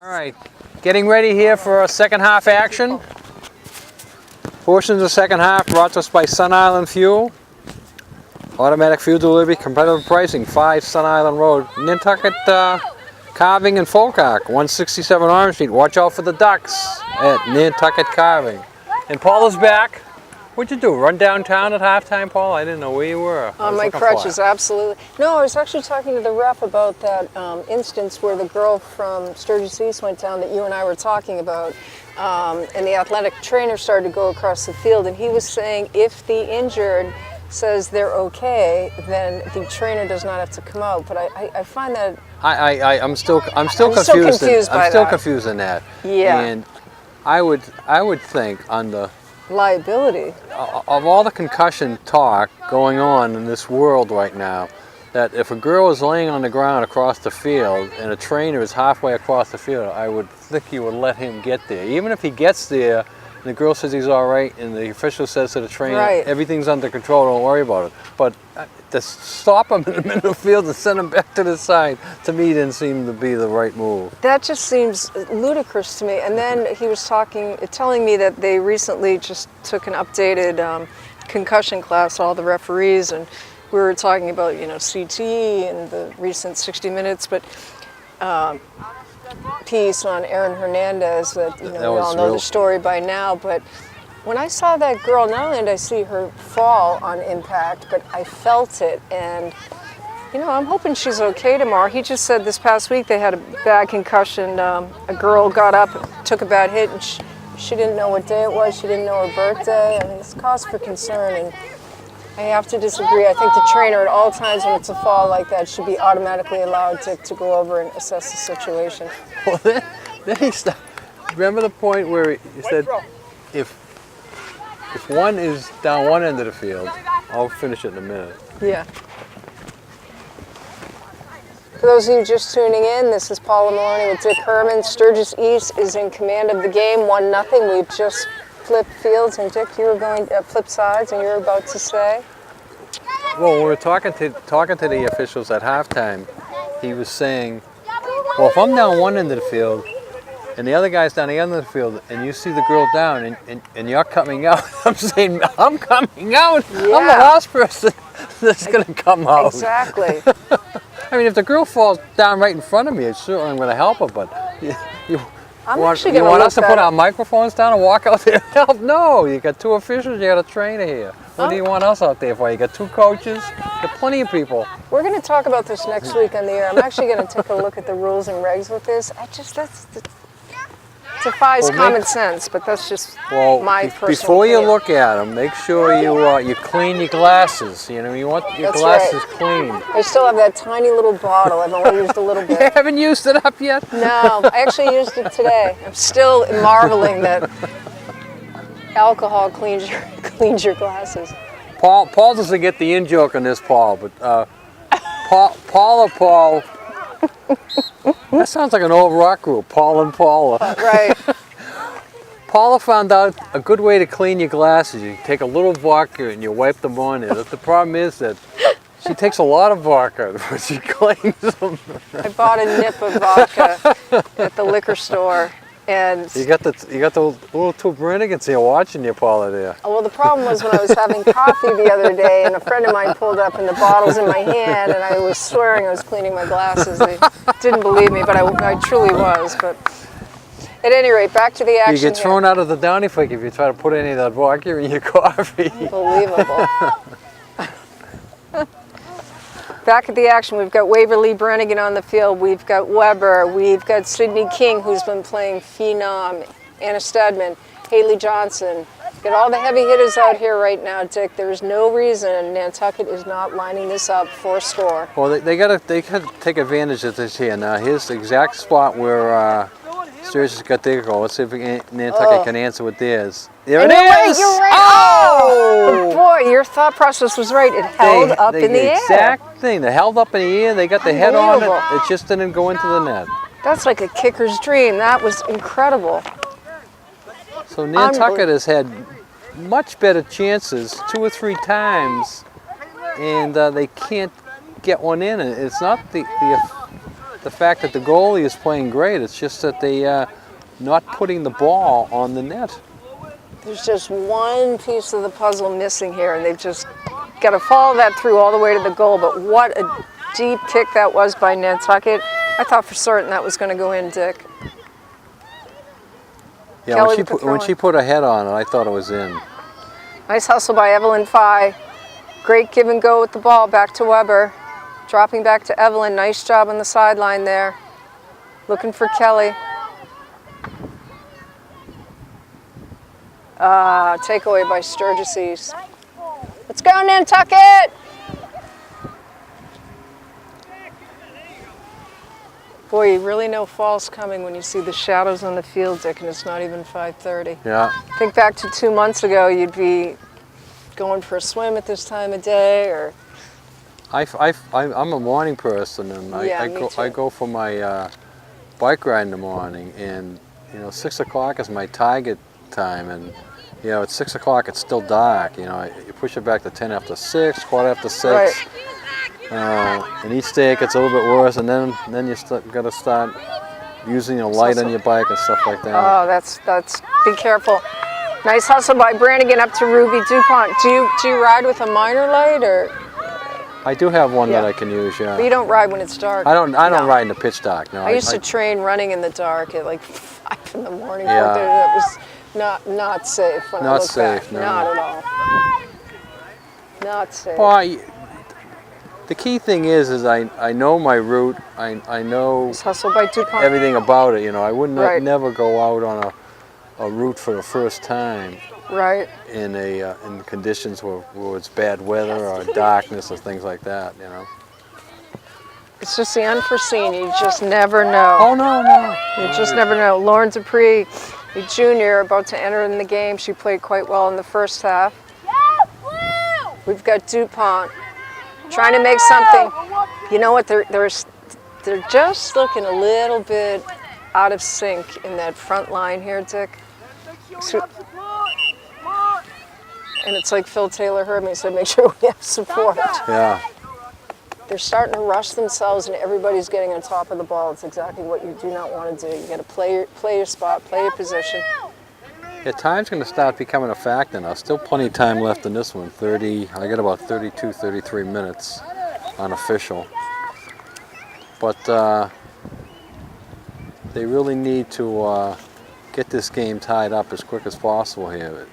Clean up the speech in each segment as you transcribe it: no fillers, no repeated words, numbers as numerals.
All right, getting ready here for our second half action. Portions of the second half brought to us by Sun Island Fuel. Automatic fuel delivery, competitive pricing, 5 Sun Island Road, Nantucket Carving and Folk Arc, 167 Orange Street. Watch out for the ducks at Nantucket Carving. And Paul is back. What'd you do, run downtown at halftime, Paul? I didn't know where you were. On my crutches, absolutely. No, I was actually talking to the ref about that instance where the girl from Sturgis East went down that you and I were talking about, and the athletic trainer started to go across the field, and he was saying if the injured says they're okay, then the trainer does not have to come out. But I find that I'm still confused in that. Yeah. And I would think on the liability of all the concussion talk going on in this world right now, that if a girl is laying on the ground across the field and a trainer is halfway across the field, I would think you would let him get there. Even if he gets there and the girl says he's all right and the official says to the trainer, right, everything's under control, don't worry about it. But to stop him in the middle of the field and send him back to the side, to me, didn't seem to be the right move. That just seems ludicrous to me. And then he was telling me that they recently just took an updated concussion class, all the referees, and we were talking about, CT and the recent 60 Minutes, but piece on Aaron Hernandez that, we all know the story by now, but when I saw that girl, not only did I see her fall on impact, but I felt it, and I'm hoping she's okay tomorrow. He just said this past week they had a bad concussion. A girl got up, took a bad hit, and she didn't know what day it was. She didn't know her birthday, and it's cause for concern. And I have to disagree. I think the trainer at all times when it's a fall like that should be automatically allowed to go over and assess the situation. Well, then he stopped. Remember the point where he said, if one is down one end of the field, I'll finish it in a minute. Yeah. For those of you just tuning in, this is Paula Maloney with Dick Herman. Sturgis East is in command of the game, 1-0. We've just flipped fields, and Dick, you were going to flip sides, and you were about to say? Well, when we were talking to the officials at halftime, he was saying, well, if I'm down one end of the field, and the other guy's down the other end of the field, and you see the girl down, and you're coming out, I'm saying, I'm coming out. Yeah. I'm the last person that's going to come out. Exactly. I mean, if the girl falls down right in front of me, it's certainly I'm going to help her, but you want us to put our microphones down and walk out there and help? No, you got 2 officials, you got a trainer here. What do you want us out there for? You got 2 coaches, you got plenty of people. We're going to talk about this next week on the air. I'm actually going to take a look at the rules and regs with this. It defies common sense, but that's just my personal before you opinion. look at them, make sure you clean your glasses. You want your glasses clean. I still have that tiny little bottle. I've only used a little bit. You haven't used it up yet? No, I actually used it today. I'm still marveling that alcohol cleans your glasses. Paul doesn't get the in joke on this, Paul, but Paul. That sounds like an old rock group, Paul and Paula. Right. Paula found out a good way to clean your glasses. You take a little vodka and you wipe them on there. The problem is that she takes a lot of vodka when she cleans them. I bought a nip of vodka at the liquor store. And you got the little 2 Brennigans here watching you, Paula, there. Well, the problem was when I was having coffee the other day, and a friend of mine pulled up, and the bottle's in my hand, and I was swearing I was cleaning my glasses. They didn't believe me, but I truly was. But at any rate, back to the action. You get thrown out of the Downy Flick if you try to put any of that vodka in your coffee. Unbelievable. Back at the action, we've got Waverly Brannigan on the field, we've got Weber, we've got Sydney King, who's been playing phenom, Anna Stedman, Haley Johnson. Got all the heavy hitters out here right now, Dick. There's no reason Nantucket is not lining this up for a score. Well, they got to take advantage of this here. Now, here's the exact spot where Sturgis got their goal. Let's see if Nantucket can answer with theirs. There it is! You're right! Oh! Boy, your thought process was right. It held up in the air. Exact thing. They held up in the air. They got the head on it. It just didn't go into the net. That's like a kicker's dream. That was incredible. So Nantucket has had much better chances 2 or 3 times, and they can't get one in. It's not the the fact that the goalie is playing great. It's just that they not putting the ball on the net. There's just one piece of the puzzle missing here, and they've just got to follow that through all the way to the goal. But what a deep kick that was by Nantucket. I thought for certain that was going to go in, Dick. Yeah, when she put her head on it, I thought it was in. Nice hustle by Evelyn Fye. Great give and go with the ball. Back to Weber. Dropping back to Evelyn. Nice job on the sideline there. Looking for Kelly. Takeaway by Sturgis. Let's go, Nantucket! Boy, you really know fall's coming when you see the shadows on the field, Dick, and it's not even 5:30. Yeah. Think back to 2 months ago, you'd be going for a swim at this time of day, or... I'm a morning person, and I go for my bike ride in the morning, and 6 o'clock is my target time, and at 6 o'clock it's still dark. You push it back to 10 after 6, quarter after 6. Right. And each day it gets a little bit worse, and then you got to start using a light on your bike and stuff like that. Oh, that's. Be careful. Nice hustle by Brannigan up to Ruby DuPont. Do you ride with a minor light, or? I do have one that I can use. Yeah. But you don't ride when it's dark. I don't ride in the pitch dark. No. I used to train running in the dark at like 5 in the morning. Yeah. That was not safe. When I look back. No. Not at all. Not safe. Well, the key thing is I know my route. I know hustle by DuPont. everything about it. I would Right. never go out on a route for the first time. Right. In conditions where it's bad weather or darkness or things like that. It's just the unforeseen. You just never know. Oh no. You just never know. Lauren Dupree, a junior, about to enter in the game. She played quite well in the first half. We've got DuPont trying to make something. You know what? They're just looking a little bit out of sync in that front line here, Dick. And it's like Phil Taylor heard me, so make sure we have support. Yeah. They're starting to rush themselves, and everybody's getting on top of the ball. It's exactly what you do not want to do. You got to play your spot, play your position. Yeah, time's going to start becoming a factor now. Still plenty of time left in this one. I got about 32, 33 minutes unofficial. But they really need to get this game tied up as quick as possible here.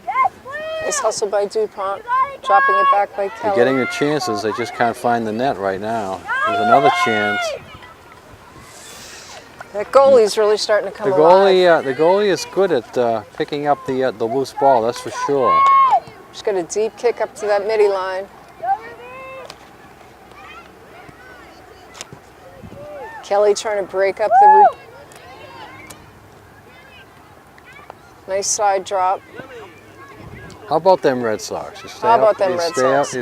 Nice hustle by DuPont, dropping it back by Kelly. They're getting the chances, they just can't find the net right now. There's another chance. That goalie's really starting to come alive. The goalie is good at picking up the loose ball, that's for sure. She's got a deep kick up to that midi line. Kelly trying to break up the... Nice side drop. How about them Red Sox? You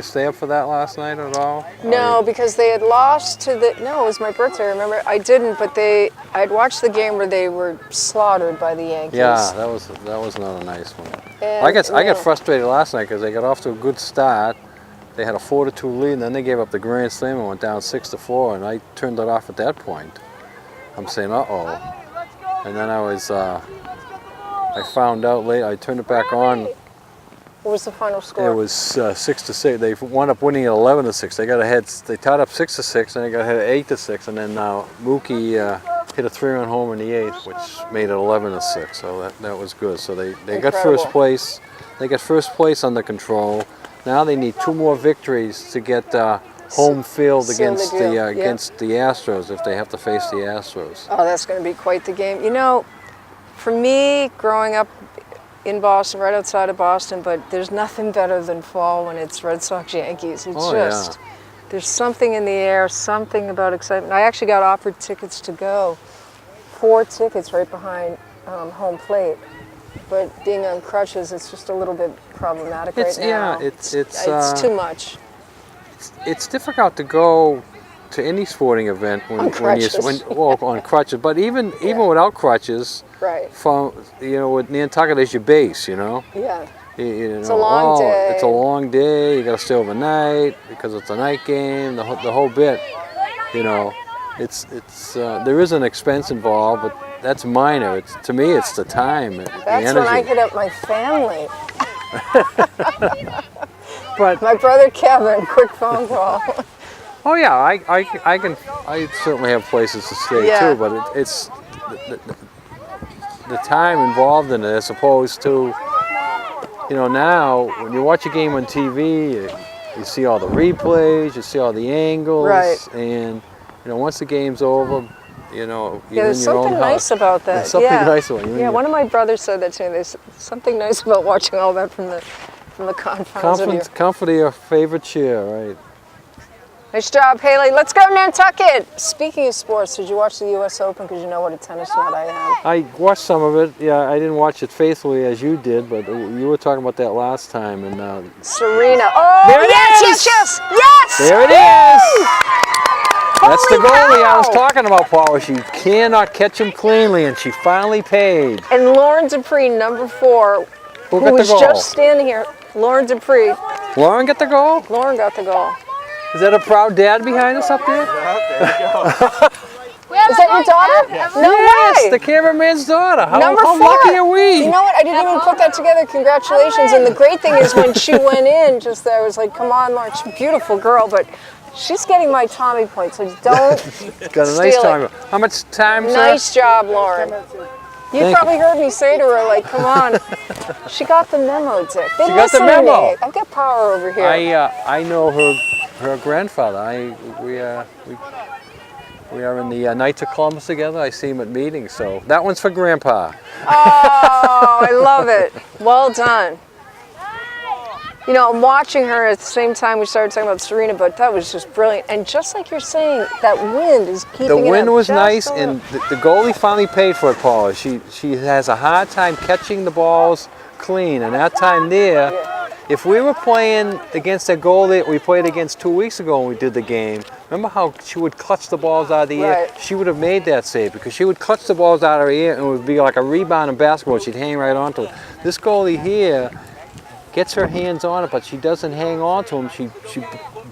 stay up for that last night at all? No, because they had lost to the... No, it was my birthday, remember? I didn't, but I'd watched the game where they were slaughtered by the Yankees. Yeah, that was not a nice one. And I got frustrated last night because they got off to a good start. They had a 4-2 lead, and then they gave up the grand slam and went down 6-4, and I turned it off at that point. I'm saying, uh-oh. And then I found out late, I turned it back on. What was the final score? It was 6-6. They wound up winning at 11-6. They got ahead. They tied up 6-6, and they got ahead at 8-6. And then Mookie hit a 3-run homer in the 8th, which made it 11-6. So that was good. So they got first place. They got first place under control. Now they need 2 more victories to get home field against the Astros if they have to face the Astros. Oh, that's going to be quite the game. For me, growing up in Boston, right outside of Boston, but there's nothing better than fall when it's Red Sox Yankees. It's there's something in the air, something about excitement. I actually got offered tickets to go, 4 tickets right behind home plate, but being on crutches, it's just a little bit problematic right now. Yeah, it's too much. It's difficult to go to any sporting event on crutches, but even without crutches. Right. With Nantucket as your base, Yeah. It's a long day. It's a long day. You got to stay overnight because it's a night game. The whole bit, there is an expense involved, but that's minor. To me, it's the time, the That's energy. when I hit up my family. But my brother Kevin, quick phone call. oh yeah, I certainly have places to stay Yeah. too, but it's the time involved in it as opposed to, now when you watch a game on TV, you see all the replays, you see all the angles, Right. and once the game's over, you're There's in your own something house. nice about that. There's something nice about it. Yeah, one of my brothers said that to me. There's something nice about watching all that from the confines of your... Comfort of your favorite chair, right? Nice job, Haley. Let's go, Nantucket. Speaking of sports, did you watch the U.S. Open? Because you know what a tennis nut I am. I watched some of it. Yeah, I didn't watch it faithfully as you did, but you were talking about that last time. And Serena. Oh, there it yes, is! yes, yes! There it Woo! is! That's the Holy goalie I was cow! talking about, Paula. She cannot catch him cleanly, and she finally paid. And Lauren Dupree, number 4, Who who got the was goal? just standing here. Lauren Dupree. Lauren get the goal? Lauren got the goal. Is that a proud dad behind us up there? Is that your daughter? No Yes, way! the cameraman's daughter. Number How 4. lucky are we? You know what? I didn't even put that together. Congratulations. And the great thing is when she went in, just there, I was like, come on, Lauren. She's a beautiful girl, but she's getting my Tommy point, so don't Got a nice steal time. it. How much time, sir? Nice job, Lauren. You Thank probably heard me say to her, like, come on. She got the memo, Dick. They She got the listen to memo. me. I've got power over here. I know her grandfather. We are in the Knights of Columbus together. I see him at meetings, so that one's for Grandpa. Oh, I love it. Well done. I'm watching her at the same time we started talking about Serena, but that was just brilliant. And just like you're saying, that wind is keeping it up. The wind was just nice, a and little. the goalie finally paid for it, Paula. She has a hard time catching the balls clean, and that time there, if we were playing against that goalie that we played against 2 weeks ago when we did the game, remember how she would clutch the balls out of the air? Right. She would have made that save because she would clutch the balls out of her air and it would be like a rebound in basketball. She'd hang right onto it. This goalie here gets her hands on it, but she doesn't hang on to him. She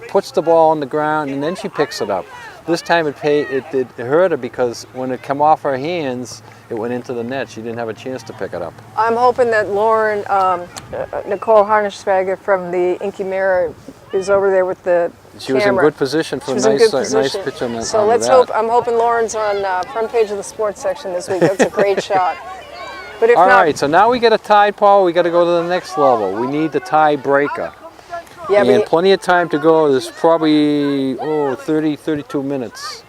puts the ball on the ground and then she picks it up. This time it hurt her because when it came off her hands, it went into the net. She didn't have a chance to pick it up. I'm hoping that Lauren, Nicole Harnischwager from the Inky Mirror is over there with the She was in camera. good position for a nice pitch on that. So let's hope. I'm hoping Lauren's on front page of the sports section this week. That's a great shot. But if All not, right, so now we get a tie, Paul. We got to go to the next level. We need the tie-breaker. yeah, And but plenty of time to go. There's probably 32 minutes.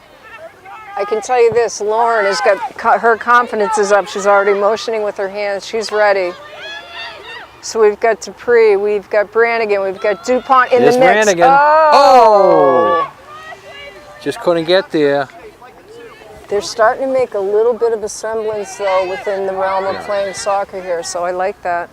I can tell you this: Lauren has got her confidence is up. She's already motioning with her hands. She's ready. So we've got Dupree, we've got Brannigan, we've got DuPont in There's the mix. Brannigan. Oh! Just couldn't get there. They're starting to make a little bit of a semblance, though, within the realm of playing soccer here, so I like that.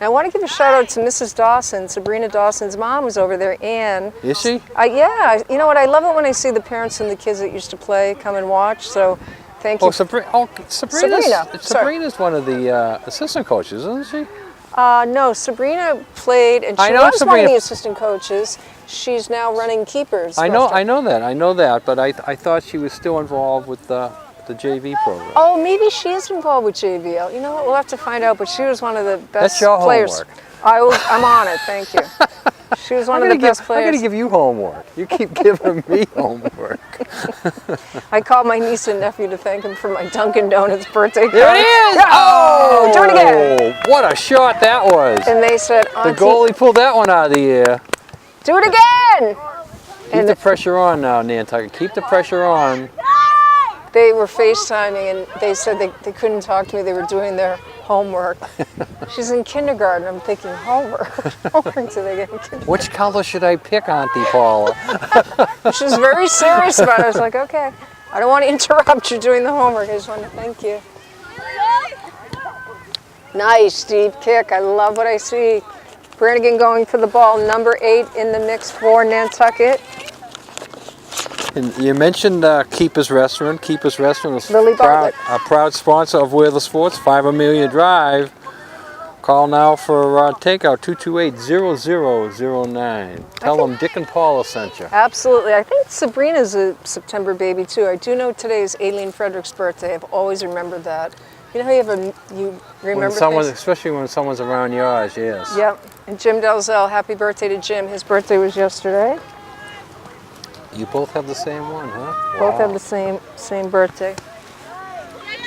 And I want to give a shout out to Mrs. Dawson. Sabrina Dawson's mom was over there, Ann. Is she? Yeah, you know what? I love it when I see the parents and the kids that used to play come and watch, so thank you. Sabrina's one of the assistant coaches, isn't she? No, Sabrina played, and she I know was one Sabrina. of the assistant coaches. She's now running keepers. I know that, but I thought she was still involved with the JV program. Oh, maybe she is involved with JVL. You know what? We'll have to find out. But she was one of the best That's your players. homework. I'm on it. Thank you. She was one of the best I'm players. going to give you homework. You keep giving me homework. I called my niece and nephew to thank him for my Dunkin' Donuts birthday card. There it is! Oh, do it again. What a shot that was! And they said, The Auntie, goalie pulled that one out of the air. do it again. Keep the pressure on now, Nantucket. Keep the pressure on. They were FaceTiming, and they said they couldn't talk to me. They were doing their homework. She's in kindergarten. I'm thinking, homework? Homework do they get in kindergarten? Which color should I pick, Auntie Paula? She was very serious about it. I was like, okay, I don't want to interrupt you doing the homework. I just want to thank you. Nice deep kick. I love what I see. Brannigan going for the ball, number 8 in the mix for Nantucket. And you mentioned Keeper's Restaurant. Keeper's Restaurant is Lily Bartlett. a proud sponsor of Where the Sports, 5 Amelia Drive. Call now for takeout, 228-0009. Tell them Dick and Paula sent you. Absolutely. I think Sabrina's a September baby too. I do know today is Aileen Frederick's birthday. I've always remembered that. You know how you remember things? Especially when someone's around yours, yes. Yep. And Jim Dalzell, happy birthday to Jim. His birthday was yesterday. You both have the same one, huh? Both Wow. have the same birthday.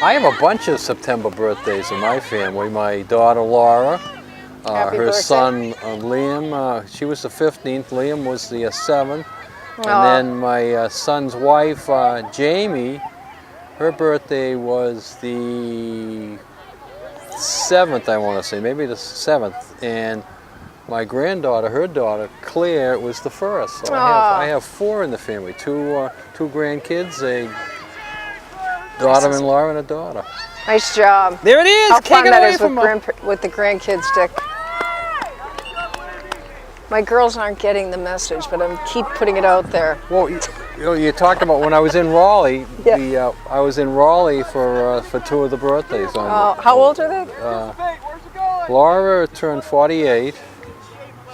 I have a bunch of September birthdays in my family. My daughter Laura, her birthday. son Liam, she was the 15th, Liam was the 7th. And then my son's wife, Jamie, her birthday was the 7th, I want to say, maybe the 7th. And my granddaughter, her daughter, Claire, was the 1st. So I have 4 in the family, two grandkids, a daughter-in-law and a daughter. Nice job. There it is. How fun Take it that away is from with the grandkids, Dick. My girls aren't getting the message, but I'm keep putting it out there. Well, you talked about when I was in Raleigh. Yeah. I was in Raleigh for 2 of the birthdays. How old are they? Laura turned 48.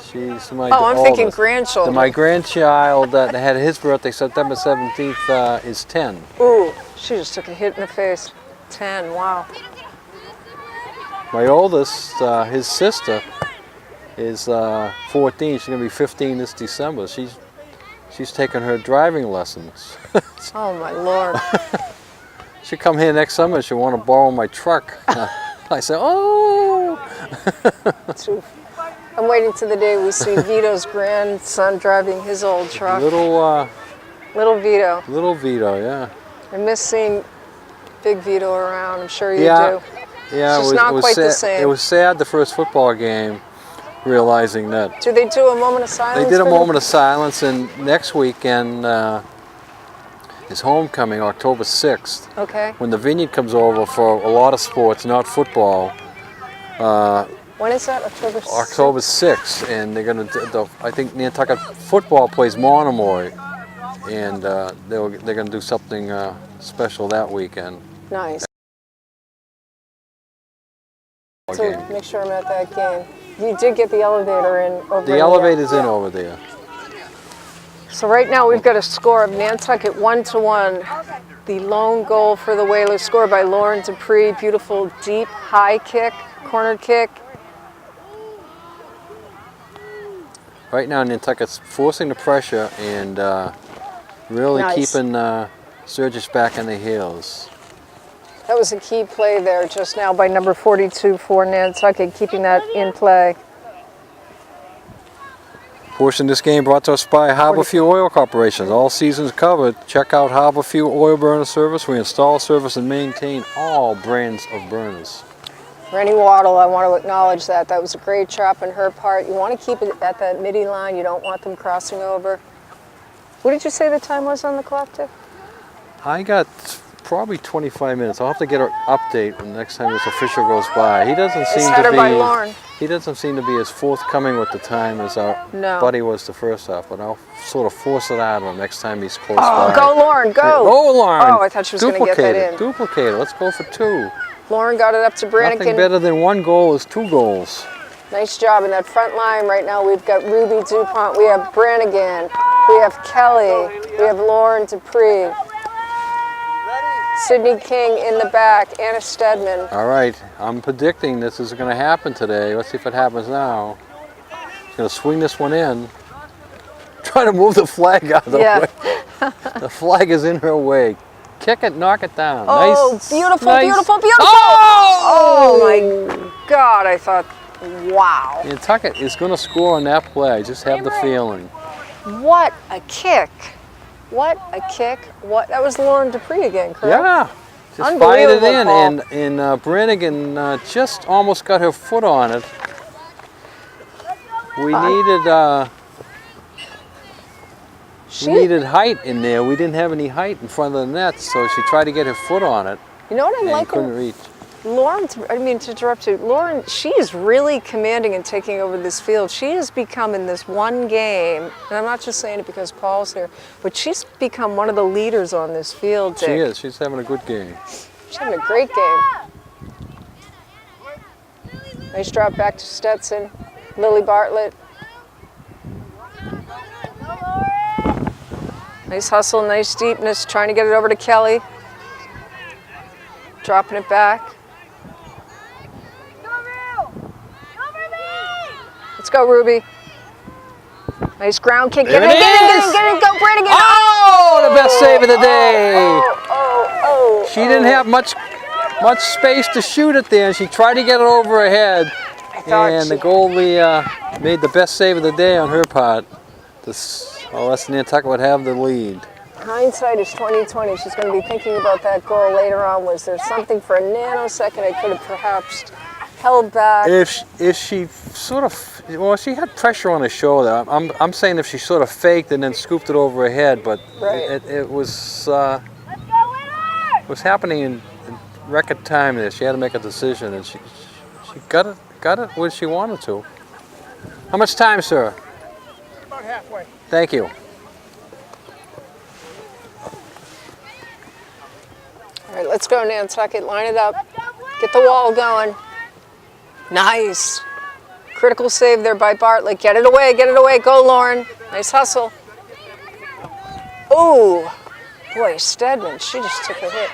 She's my I'm oldest. thinking grandchildren. My grandchild that had his birthday September 17th is 10. Ooh, she just took a hit in the face. 10, wow. My oldest, his sister, is 14. She's gonna be 15 this December. She's taking her driving lessons. Oh my Lord. She'll come here next summer. She'll want to borrow my truck. I say, oh. I'm waiting to the day we see Vito's grandson driving his old truck. Little Vito. Little Vito, yeah. I miss seeing Big Vito around. I'm sure you do. Yeah, It's just not quite the same. It was sad the first football game, realizing that. Do they do a moment of silence? They did a moment of silence, and next weekend is homecoming, October 6th. Okay. When the Vineyard comes over for a lot of sports, not football. When is that? October 6th? October 6th, and they're going to. I think Nantucket football plays Monomoy, and they're going to do something special that weekend. Nice. So make sure I'm at that game. You did get the elevator in over The elevator's in over there. So right now we've got a score of Nantucket 1-1. The lone goal for the Whalers scored by Lauren Dupree. Beautiful deep high kick, corner kick. Right now Nantucket's forcing the pressure and really keeping Sturgis back on the heels. That was a key play there just now by number 42 for Nantucket, keeping that in play. Portion of this game brought to us by Harbor Fuel Oil Corporation. All seasons covered. Check out Harbor Fuel Oil Burner Service. We install, service, and maintain all brands of burners. Rennie Waddle, I want to acknowledge that. That was a great chop on her part. You want to keep it at that midi line. You don't want them crossing over. What did you say the time was on the clock, Dick? I got probably 25 minutes. I'll have to get an update when the next time this official goes by. He doesn't seem to be. By Lauren. He doesn't seem to be as forthcoming with the time as our buddy was the first half, but I'll sort of force it out of him next time he's close by. Oh, go Lauren, go! Go Lauren! Oh, I thought she was going to get that in. Duplicate it. Let's go for 2. Lauren got it up to Brannigan. Nothing better than 1 goal is 2 goals. Nice job in that front line right now. We've got Ruby DuPont, we have Brannigan, we have Kelly, we have Lauren Dupree, Sydney King in the back, Anna Stedman. All right, I'm predicting this is going to happen today. Let's see if it happens now. She's going to swing this one in. Try to move the flag out of the way. The flag is in her way. Kick it, knock it down. Oh, nice, beautiful, nice. beautiful, beautiful! Oh my God, I thought, wow. Nantucket is going to score on that play. I just have the feeling. What a kick. What a kick. That was Lauren Dupree again, correct? Yeah. Just fired it in, and Brannigan just almost got her foot on it. We needed height in there. We didn't have any height in front of the net, so she tried to get her foot on it. You know what I'm liking? Couldn't reach. Lauren, I mean to interrupt you, Lauren, she is really commanding and taking over this field. She has become in this one game, and I'm not just saying it because Paul's here, but she's become one of the leaders on this field, Dick. She is. She's having a good game. She's having a great game. Nice drop back to Stetson. Lily Bartlett. Nice hustle, nice deepness, trying to get it over to Kelly. Dropping it back. Let's go, Ruby. Nice ground kick. Get in, go, Brannigan. Oh, the best save of the day. She didn't have much space to shoot it there, and she tried to get it over her head. And the goalie made the best save of the day on her part. Western Nantucket would have the lead. Hindsight is 20/20. She's going to be thinking about that goal later on. Was there something for a nanosecond I could have perhaps held back? If she sort of, well, she had pressure on her shoulder. I'm saying if she sort of faked and then scooped it over her head, but it was happening in record time there. She had to make a decision, and she got it where she wanted to. How much time, sir? About halfway. Thank you. All right, let's go, Nantucket. Line it up. Get the wall going. Nice. Critical save there by Bartlett. Get it away, get it away. Go, Lauren. Nice hustle. Ooh. Boy, Stedman, she just took a hit.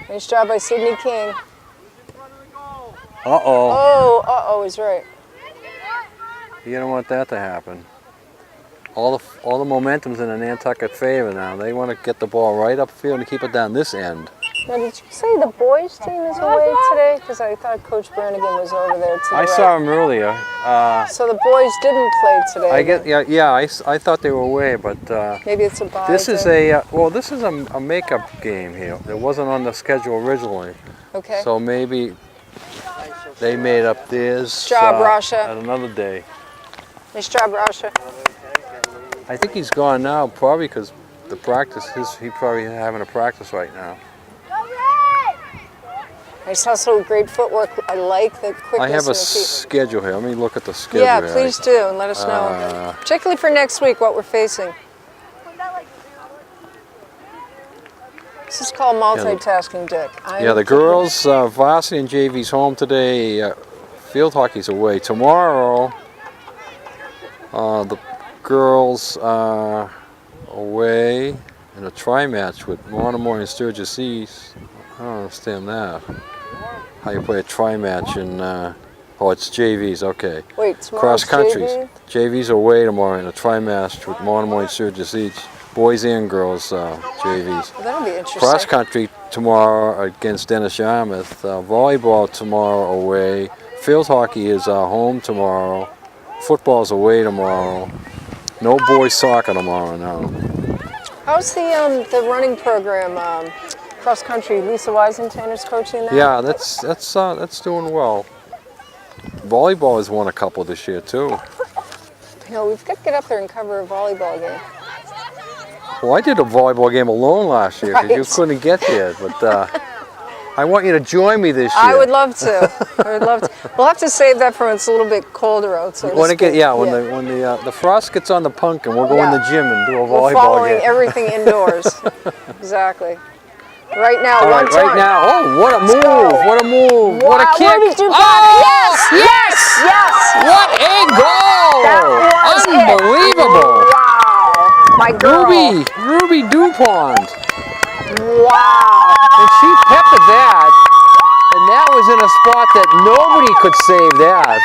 Nice job by Sydney King. Uh-oh. Oh, he's right. You don't want that to happen. All the momentum's in the Nantucket favor now. They want to get the ball right upfield and keep it down this end. Now, did you say the boys' team is away today? Because I thought Coach Brannigan was over there today. I saw him earlier. So the boys didn't play today. I thought they were away, but maybe it's a bye. this is this is a makeup game here. It wasn't on the schedule originally. Okay. So maybe they made up theirs job, Rasha. At another day. Nice job, Rasha. I think he's gone now, probably because the practice. He's probably having a practice right now. Nice hustle, great footwork. I like the quickness. I have a in the feet. schedule here. Let me look at the schedule. Yeah, here. please do, and let us know. Particularly for next week, what we're facing. This is called multitasking, Dick. The girls, varsity and JV's home today. Field hockey's away. Tomorrow, the girls are away in a tri-match with Monomoy and Sturgis East. I don't understand that. How you play a tri-match in, it's JV's, okay. Wait, cross countries. JV? JV's away tomorrow in a tri-match with Monomoy and Sturgis East. Boys and girls, JV's. Well, that'll be interesting. Cross country tomorrow against Dennis Yarmouth. Volleyball tomorrow away. Field hockey is home tomorrow. Football's away tomorrow. No boys soccer tomorrow, no. How's the running program? Cross country, Lisa Weisentan is coaching that? Yeah, that's doing well. Volleyball has won a couple this year too. We've got to get up there and cover a volleyball game. Well, I did a volleyball game alone last year because you couldn't get there, but I want you to join me this year. I would love to. I would love to. We'll have to save that for when it's a little bit colder out. So when the frost gets on the pumpkin, we'll go in the gym and do a volleyball game. We're following everything indoors. Exactly. Right now, right now. Oh, what a move! What a move! Wow, what a kick! Yes! What a goal! That was unbelievable! Wow! My girl. Ruby DuPont. Wow! And she peppered that, and that was in a spot that nobody could save that.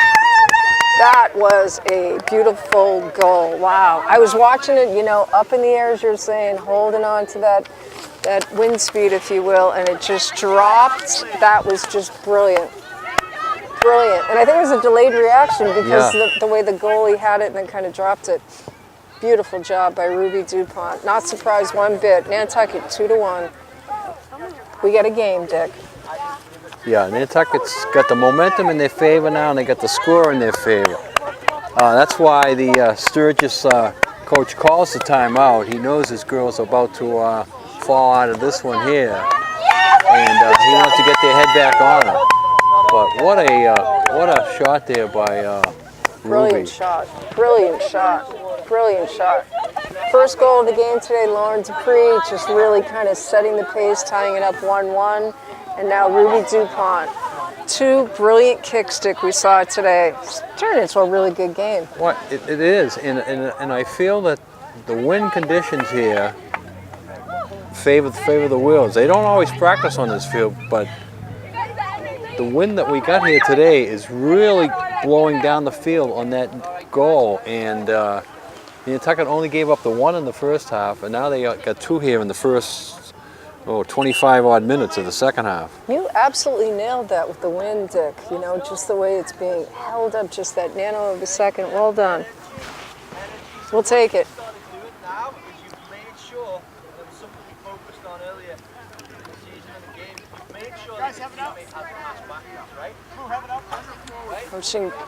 That was a beautiful goal. Wow! I was watching it, up in the air, as you're saying, holding on to that wind speed, if you will, and it just dropped. That was just brilliant. Brilliant. And I think it was a delayed reaction because the way the goalie had it and then kind of dropped it. Beautiful job by Ruby DuPont. Not surprised one bit. Nantucket 2-1. We got a game, Dick. Yeah, Nantucket's got the momentum in their favor now, and they got the score in their favor. That's why the Sturgis coach calls the timeout. He knows his girls are about to fall out of this one here, and he wants to get their head back on her. But what a shot there by Brilliant Ruby. shot. Brilliant shot. Brilliant shot. First goal of the game today, Lauren Dupree, just really kind of setting the pace, tying it up 1-1. And now Ruby DuPont. 2 brilliant kick stick we saw today. It's turned into a really good game. What it is, and I feel that the wind conditions here favor the Wheels. They don't always practice on this field, but the wind that we got here today is really blowing down the field on that goal, and Nantucket only gave up the 1 in the first half, and now they got 2 here in the first 25 odd minutes of the second half. You absolutely nailed that with the wind, Dick. You know, just the way it's being held up, just that nano of a second. Well done. We'll take it.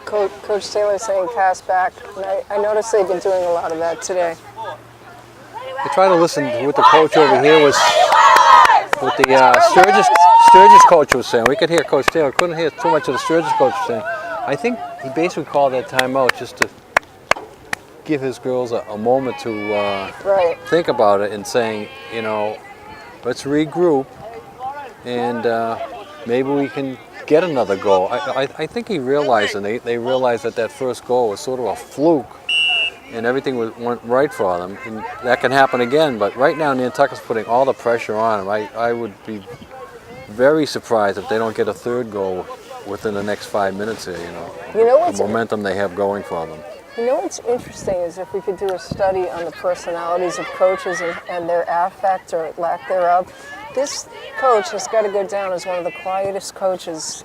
Coach Taylor saying pass back. And I noticed they've been doing a lot of that today. I try to listen to what the coach over here was, what the Sturgis coach was saying. We could hear Coach Taylor. Couldn't hear too much of the Sturgis coach saying. I think he basically called that timeout just to give his girls a moment to think about it and saying, you know, let's regroup and maybe we can get another goal. I think he realized, and they realized that first goal was sort of a fluke and everything went right for them. And that can happen again, but right now Nantucket's putting all the pressure on them. I would be very surprised if they don't get a third goal within the next 5 minutes here, you know the momentum they have going for them. You know what's interesting is if we could do a study on the personalities of coaches and their affect or lack thereof. This coach has got to go down as one of the quietest coaches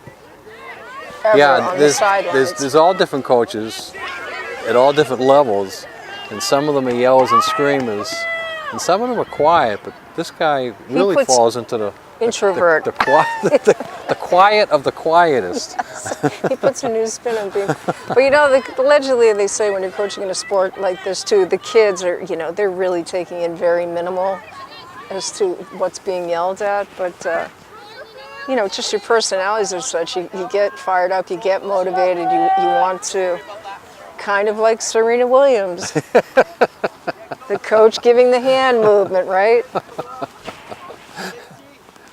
ever on the sidelines. There's all different coaches at all different levels, and some of them are yellers and screamers, and some of them are quiet, but this guy really falls into the introvert. The quiet of the quietest. He puts a new spin on being. But you know, allegedly they say when you're coaching in a sport like this too, the kids are, you know, they're really taking in very minimal as to what's being yelled at, but you know, just your personalities are such. You get fired up, you get motivated, you want to, kind of like Serena Williams, the coach giving the hand movement, right?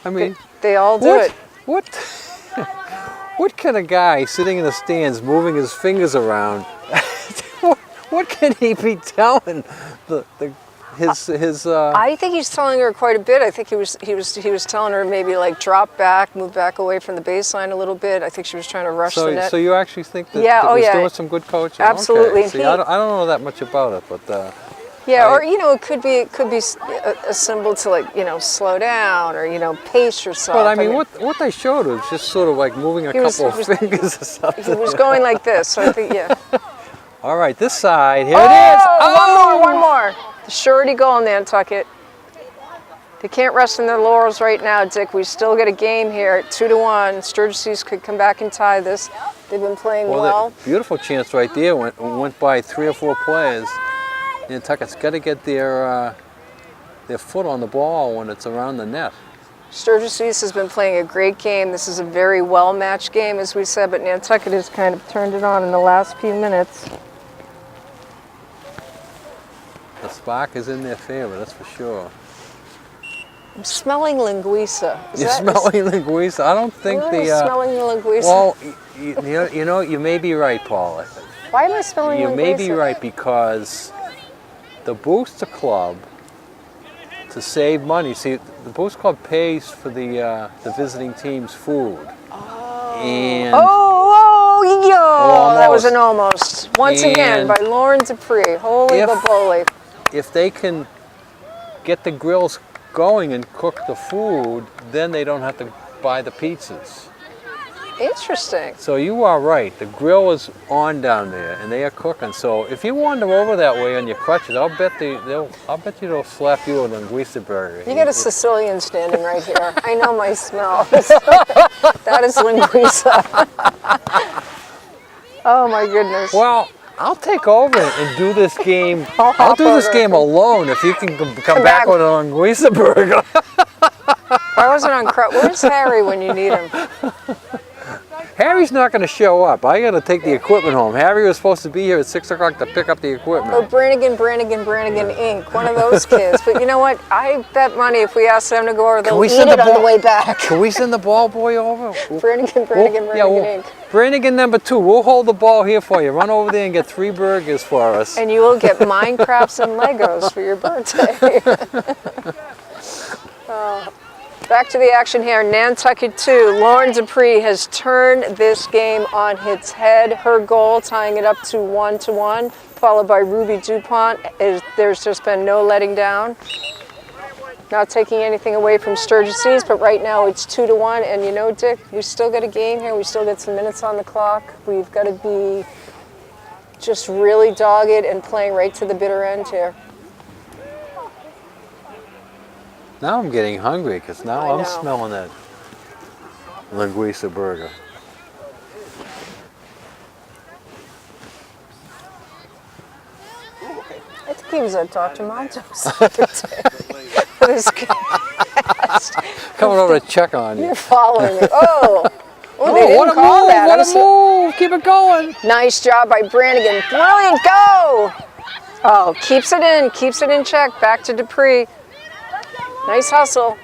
I mean, they all do it. What kind of guy sitting in the stands moving his fingers around? What can he be telling his I think he's telling her quite a bit. I think he was telling her maybe like drop back, move back away from the baseline a little bit. I think she was trying to rush the net. So you actually think that he's doing some good coaching? Absolutely. Okay. See, I don't know that much about it, but or you know, it could be a symbol to, like, you know, slow down or, you know, pace yourself. But I mean, what they showed was just sort of like moving a couple of fingers or something. He was going like this, so I think All right, this side, here it is. Oh, one more. The surety goal in Nantucket. They can't rest in their laurels right now, Dick. We still get a game here at 2-1. Sturgis could come back and tie this. They've been playing well. Beautiful chance right there. Went by 3 or 4 players. Nantucket's got to get their foot on the ball when it's around the net. Sturgis has been playing a great game. This is a very well-matched game, as we said, but Nantucket has kind of turned it on in the last few minutes. The spark is in their favor, that's for sure. I'm smelling linguiça. You're smelling linguiça? I don't think smelling the linguiça. Well, you know, you may be right, Paula. Why am I smelling linguiça? You may be right because the Booster Club, to save money, see, the Booster Club pays for the visiting team's food. Oh. And that was an almost. Once again, by Lauren Dupree. Holy baboli. If they can get the grills going and cook the food, then they don't have to buy the pizzas. Interesting. So you are right. The grill is on down there, and they are cooking. So if you wander over that way on your crutches, I'll bet they'll slap you a linguiça burger. You get a Sicilian standing right here. I know my smell. That is linguiça. Oh my goodness. Well, I'll take over and do this game. I'll do this game alone if you can come back with a linguiça burger. I wasn't on crutch. Where's Harry when you need him? Harry's not going to show up. I got to take the equipment home. Harry was supposed to be here at 6 o'clock to pick up the equipment. Oh, Brannigan Inc. One of those kids. But you know what? I bet money if we ask them to go over, they'll eat it on the way back. Can we send the ball boy over? Brannigan Inc. Brannigan number 2. We'll hold the ball here for you. Run over there and get 3 burgers for us. And you will get Minecrafts and Legos for your birthday. Back to the action here. Nantucket 2. Lauren Dupree has turned this game on its head. Her goal, tying it up to 1-1, followed by Ruby DuPont. There's just been no letting down. Not taking anything away from Sturgis East, but right now it's 2-1. And you know, Dick, we still got a game here. We still got some minutes on the clock. We've got to be just really dogged and playing right to the bitter end here. Now I'm getting hungry because now I'm smelling that linguiça burger. I think he was at Dr. Monto's the other day. This coming over to check on you. You're following me. Oh, they what didn't a call move! that. What a move! Keep it going. Nice job by Brannigan. Brilliant go! Oh, keeps it in check. Back to Dupree. Nice hustle.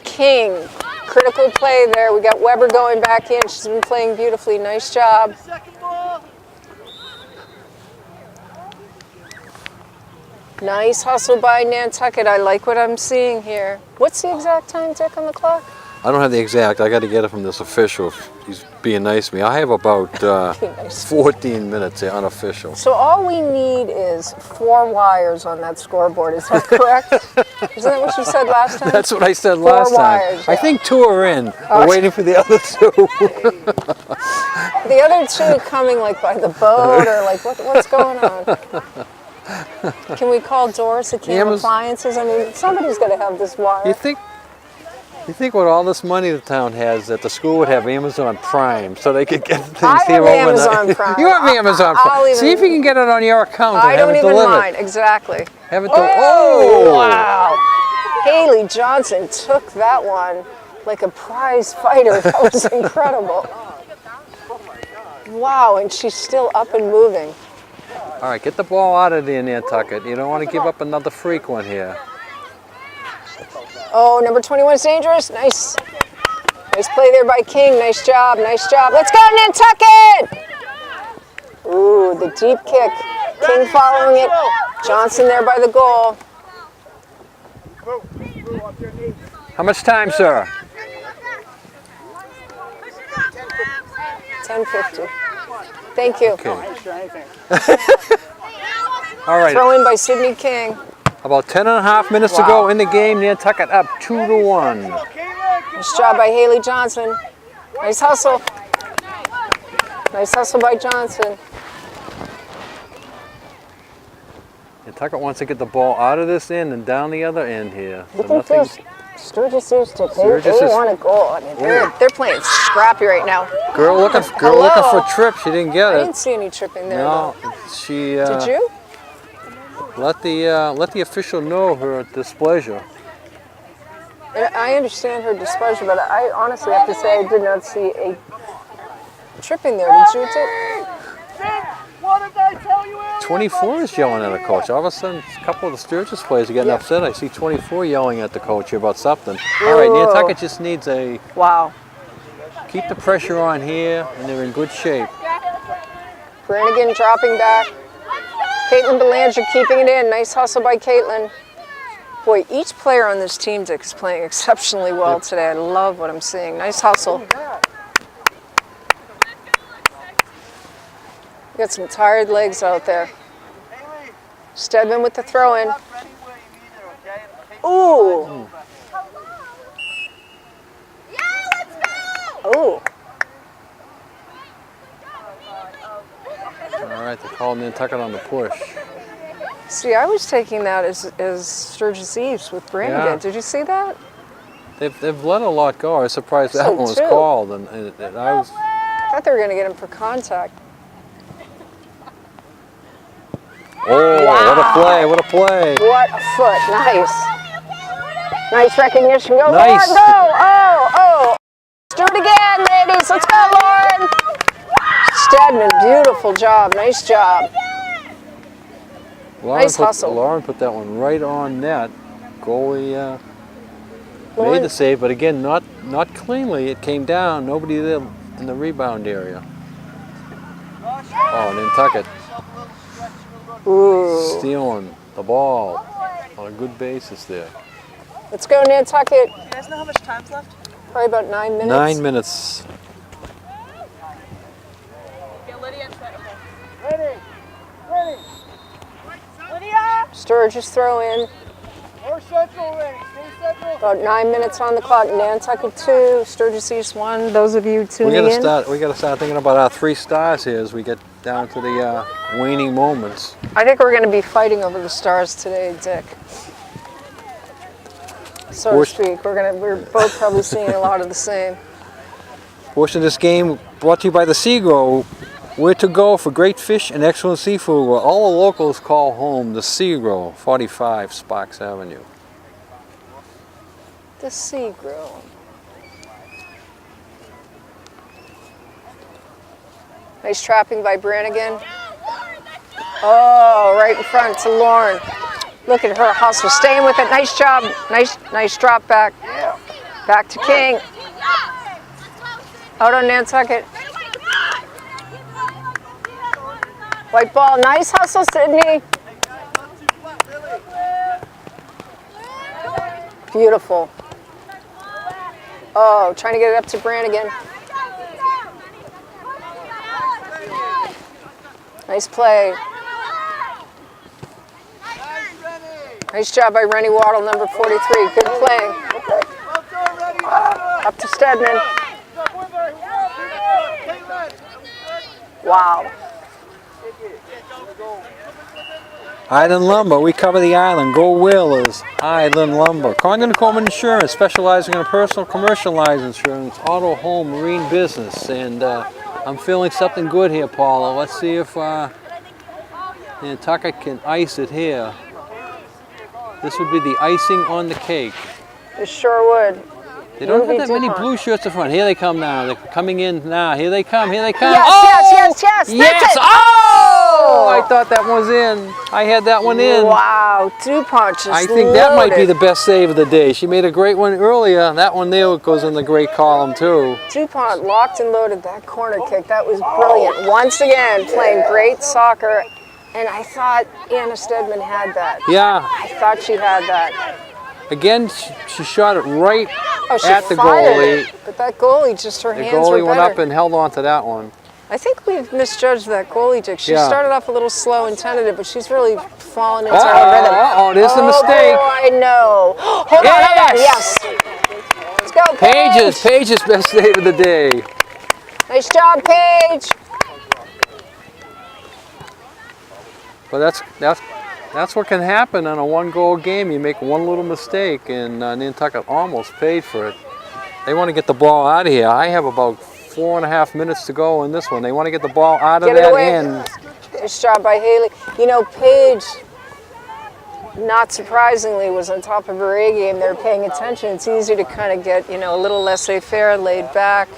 King. Critical play there. We got Weber going back in. She's been playing beautifully. Nice job. Nice hustle by Nantucket. I like what I'm seeing here. What's the exact time, Dick, on the clock? I don't have the exact. I got to get it from this official. He's being nice to me. I have about 14 minutes unofficial. So all we need is 4 wires on that scoreboard. Is that correct? Isn't that what you said last time? That's what I said last time. Yeah. I think 2 are in. We're waiting for the other 2. The other 2 coming like by the boat or like what's going on? Can we call Doris at King Appliances? I mean, somebody's got to have this wire. You think with all this money the town has that the school would have Amazon Prime so they could get things here overnight? Amazon Prime. You have Amazon Prime. See if you can get it on your account and have it delivered. I don't even mind. Exactly. Have it delivered. Oh! Wow. Haley Johnson took that one like a prize fighter. That was incredible. Wow, and she's still up and moving. All right, get the ball out of there, Nantucket. You don't want to give up another freak one here. Oh, number 21 is dangerous. Nice. Nice play there by King. Nice job. Nice job. Let's go, Nantucket! Ooh, the deep kick. King following it. Johnson there by the goal. How much time, sir? 10:50. Thank you. Okay. All right. Throw in by Sydney King. About 10.5 minutes to go in the game. Nantucket up 2-1. Nice job by Haley Johnson. Nice hustle. Nice hustle by Johnson. Nantucket wants to get the ball out of this end and down the other end here. So Sturgis used to. They want a goal. I mean, they're playing scrappy right now. Girl looking for a trip. She didn't get it. I didn't see any tripping there. No, she. Did you? Let the official know her displeasure. And I understand her displeasure, but I honestly have to say I did not see a tripping there. Did you? What did I tell you? 24 is yelling at the coach. All of a sudden, a couple of the Sturgis players are getting upset. I see 24 yelling at the coach here about something. All right, Nantucket just needs a... Wow. Keep the pressure on here, and they're in good shape. Brannigan dropping back. Caitlin Belanger keeping it in. Nice hustle by Caitlin. Boy, each player on this team, Dick, is playing exceptionally well today. I love what I'm seeing. Nice hustle. Got some tired legs out there. Stedman with the throw-in. Ooh. Ooh. All right, they're calling Nantucket on the push. See, I was taking that as Sturgis East with Brannigan. Yeah. Did you see that? They've let a lot go. I was surprised that one was called, and I was... I thought they were going to get him for contact. Oh, wow. What a play, what a play. What a foot, nice. Nice recognition, go nice. Lauren, go, oh. Do it again, ladies, let's go, Lauren. Stedman, beautiful job. Nice job. Nice hustle. Lauren put that one right on net. Goalie Lauren, made the save, but again, not cleanly. It came down. Nobody there in the rebound area. Oh, Nantucket stealing the ball on a good basis there. Let's go, Nantucket. You guys know how much time's left? Probably about 9 minutes. 9 minutes. Get Lydia and Fred. Ready. Ready. Lydia! Sturgis throw in. Or Central ready. Stay Central. About 9 minutes on the clock. Nantucket 2, Sturgis East 1. Those of you tuning in. We gotta start thinking about our 3 stars here as we get down to the waning moments. I think we're going to be fighting over the stars today, Dick. So to speak. We're both probably seeing a lot of the same. Portion of this game brought to you by the Seagrow. Where to go for great fish and excellent seafood, where all the locals call home, the Seagrow, 45 Sparks Avenue. The Seagrow. Nice trapping by Brannigan. Oh, right in front to Lauren. Look at her hustle, staying with it. Nice job. Nice drop back. Back to King. Out on Nantucket. White ball, nice hustle, Sydney. Beautiful. Oh, trying to get it up to Brannigan. Nice play. Nice job by Rennie Waddle, number 43. Good playing. Up to Stedman. Wow. Island Lumber, we cover the island. Go Whalers, Island Lumber. Condon Coleman Insurance, specializing in personal commercial lines insurance, auto, home, marine business. And I'm feeling something good here, Paula. Let's see if Nantucket can ice it here. This would be the icing on the cake. It sure would. They don't have that many blue shirts in front. Here they come now. They're coming in now. Here they come. Here they come. Yes, oh! yes. Yes! Oh! I thought that was in. I had that one in. Wow, DuPont just I think that might be the best save of the day. She made a great one earlier. That one there goes in the great column too. DuPont locked and loaded that corner kick. That was brilliant. Once again, playing great soccer. And I thought Anna Stedman had that. Yeah. I thought she had that. Again, she shot it right at the goalie. goalie. But that goalie, just her the hands were better. The goalie went up and held on to that one. I think we've misjudged that goalie, Dick. She started off a little slow and tentative, but she's really fallen into her rhythm. Oh, there's the mistake. Oh, I know. Hold on. Yes. Let's go, Paige. Paige's best save of the day. Nice job, Paige. But that's what can happen on a one-goal game. You make one little mistake, and Nantucket almost paid for it. They want to get the ball out of here. I have about 4.5 minutes to go in this one. They want to get the ball out of that end. Nice job by Haley. You know, Paige, not surprisingly, was on top of her A game. They're paying attention. It's easy to kind of get, a little laissez-faire, laid back,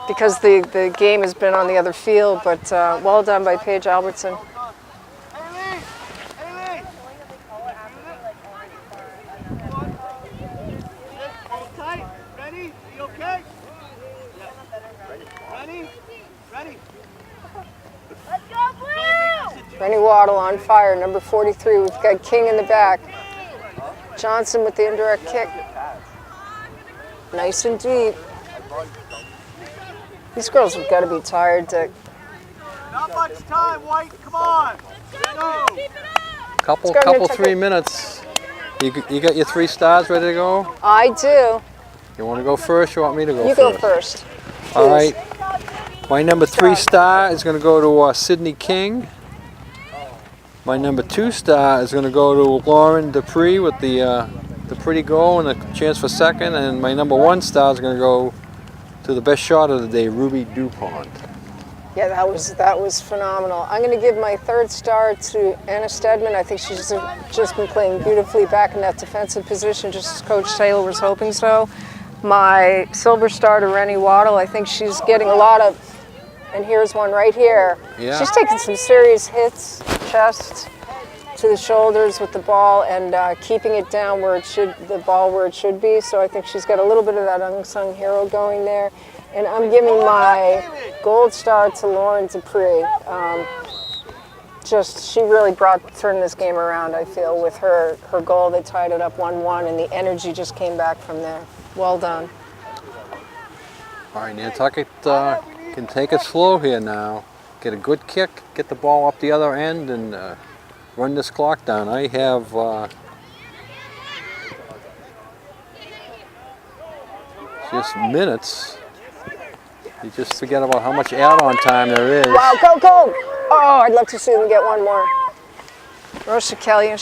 because the game has been on the other field. But well done by Paige Albertson. Rennie Waddle on fire, number 43. We've got King in the back. Johnson with the indirect kick. Nice and deep. These girls have got to be tired, Dick. Not much time, White. Come on. Go. Couple 3 minutes. You got your 3 stars ready to go? I do. You want to go first or you want me to go first? You go first. Please. All right. My number 3 star is going to go to Sydney King. My number 2 star is going to go to Lauren Dupree with the pretty goal and a chance for second. And my number 1 star is going to go to the best shot of the day, Ruby DuPont. Yeah, that was phenomenal. I'm going to give my 3rd star to Anna Stedman. I think she's just been playing beautifully back in that defensive position, just as Coach Taylor was hoping so. My silver star to Rennie Waddle. I think she's getting a lot of And here's one right here. Yeah. She's taking some serious hits, chest to the shoulders with the ball, and keeping it down where it should, the ball where it should be. So I think she's got a little bit of that unsung hero going there. And I'm giving my gold star to Lauren Dupree. She really turned this game around, I feel, with her goal. They tied it up 1-1, and the energy just came back from there. Well done. All right, Nantucket can take it slow here now. Get a good kick, get the ball up the other end, and run this clock down. I have just minutes. You just forget about how much add-on time there is. Wow, go! Oh, I'd love to see them get one more. Rosa Kelly, and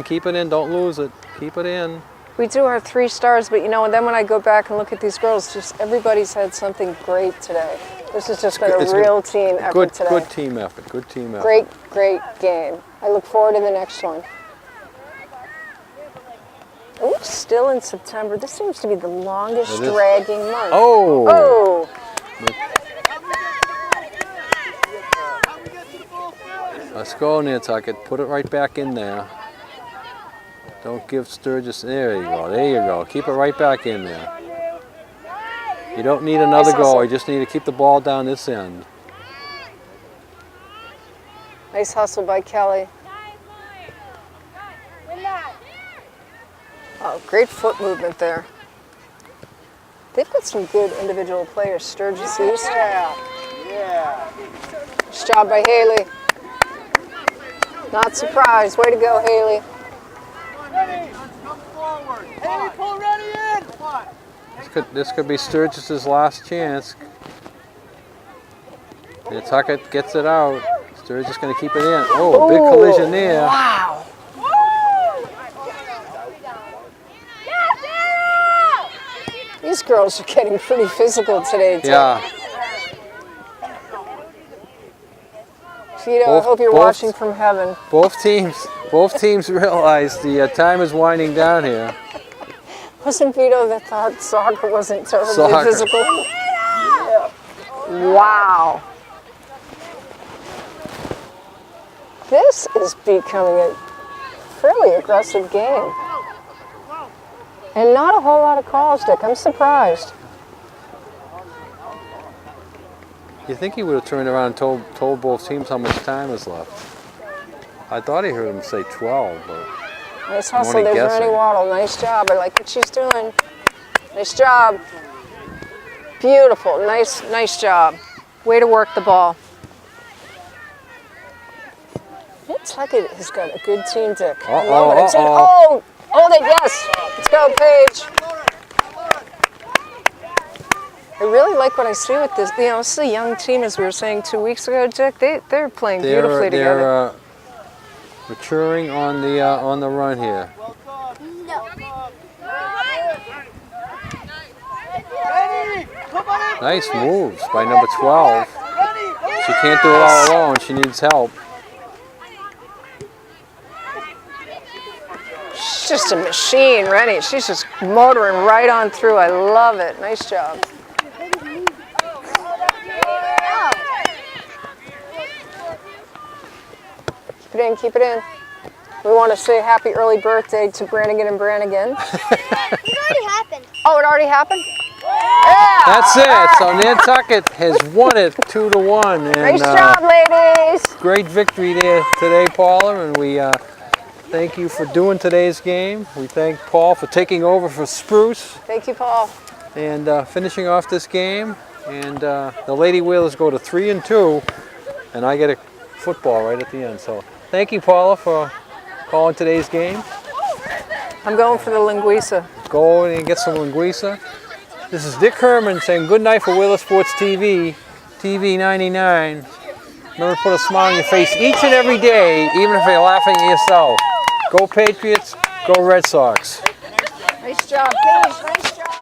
keep it in, don't lose it. Keep it in. We do our 3 stars, but and then when I go back and look at these girls, just everybody's had something great today. This has just been a real team effort today. Good team effort, good team effort. Great game. I look forward to the next one. Ooh, still in September. This seems to be the longest dragging month. Oh! Let's go, Nantucket. Put it right back in there. Don't give Sturgis. There you go. Keep it right back in there. You don't need another goal. You just need to keep the ball down this end. Nice hustle by Kelly. Oh, great foot movement there. They've got some good individual players, Sturgis East. Yeah. Nice job by Haley. Not surprised. Way to go, Haley. Ready. Come forward. Haley, pull ready in. Come on. This could be Sturgis' last chance. Nantucket gets it out. Sturgis going to keep it in. Oh, a big collision there. Wow. These girls are getting pretty physical today, too. Yeah. Vito, I hope you're watching from heaven. Both teams realize the time is winding down here. Wasn't Vito that thought soccer wasn't terribly physical? Yeah. Wow. This is becoming a fairly aggressive game. And not a whole lot of calls, Dick. I'm surprised. You think he would have turned around and told both teams how much time is left? I thought he heard him say 12, but nice hustle. There's Randy Waddle. Nice job. I like what she's doing. Nice job. Beautiful. Nice job. Way to work the ball. Nantucket has got a good team, Dick. I love what I'm saying. Oh, hold it. Yes. Let's go, Paige. I really like what I see with this. This is a young team, as we were saying 2 weeks ago, Dick. They're playing beautifully together. They're maturing on the run here. Nice moves by number 12. She can't do it all alone. She needs help. She's just a machine, Rennie. She's just motoring right on through. I love it. Nice job. Keep it in. We want to say happy early birthday to Brannigan and Brannigan. It already happened. Oh, it already happened? Yeah! That's it. So Nantucket has won it 2-1. And, nice job, ladies. Great victory there today, Paula, and we thank you for doing today's game. We thank Paul for taking over for Spruce. Thank you, Paul. And finishing off this game. And the Lady Whalers go to 3-2, and I get a football right at the end. So thank you, Paula, for calling today's game. I'm going for the linguiça. Go and get some linguiça. This is Dick Herman saying good night for Wheeler Sports TV, TV 99. Remember to put a smile on your face each and every day, even if you're laughing at yourself. Go Patriots, go Red Sox. Nice job, Paige. Nice job.